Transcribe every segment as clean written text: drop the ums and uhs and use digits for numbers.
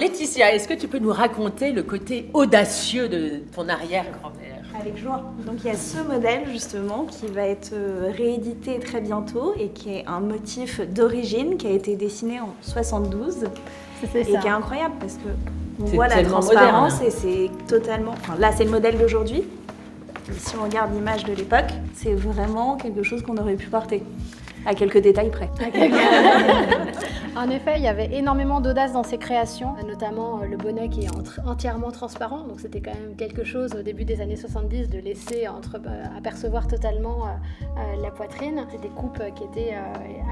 Laetitia, est-ce que tu peux nous raconter le côté audacieux de ton arrière-grand-mère? Avec joie. Donc il y a ce modèle justement qui va être réédité très bientôt et qui est un motif d'origine qui a été dessiné en 72 et qui est incroyable parce que on voit la transparence moderne. Et c'est totalement... Enfin, là c'est le modèle d'aujourd'hui. Et si on regarde l'image de l'époque, c'est vraiment quelque chose qu'on aurait pu porter. À quelques détails près. En effet, il y avait énormément d'audace dans ses créations, notamment le bonnet qui est entièrement transparent. Donc c'était quand même quelque chose au début des années 70 de laisser apercevoir totalement la poitrine. C'était des coupes qui étaient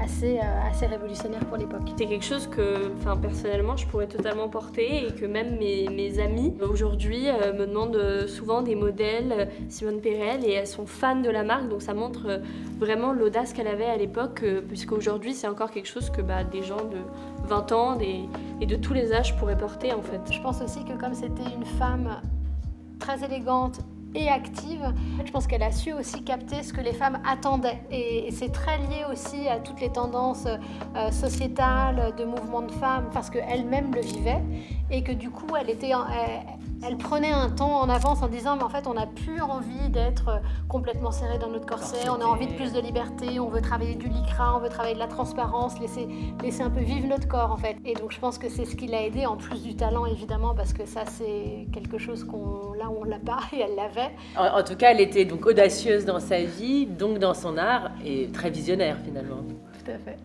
assez révolutionnaires pour l'époque. C'est quelque chose que personnellement je pourrais totalement porter et que même mes amis aujourd'hui me demandent souvent des modèles Simone Pérel et elles sont fans de la marque, donc ça montre vraiment l'audace qu'elle avait à l'époque. Puisqu'aujourd'hui c'est encore quelque chose que des gens de 20 ans et de tous les âges pourraient porter en fait. Je pense aussi que comme c'était une femme très élégante et active, je pense qu'elle a su aussi capter ce que les femmes attendaient et c'est très lié aussi à toutes les tendances sociétales de mouvements de femmes parce qu'elle-même le vivait et que du coup elle prenait un temps en avance en disant mais en fait on n'a plus envie d'être complètement serré dans notre corset, on a envie de plus de liberté, on veut travailler du lycra, on veut travailler de la transparence, laisser un peu vivre notre corps en fait. Et donc je pense que c'est ce qui l'a aidé en plus du talent évidemment parce que ça c'est quelque chose qu'on l'a pas et elle l'avait. En tout cas elle était donc audacieuse dans sa vie, donc dans son art et très visionnaire finalement. Tout à fait.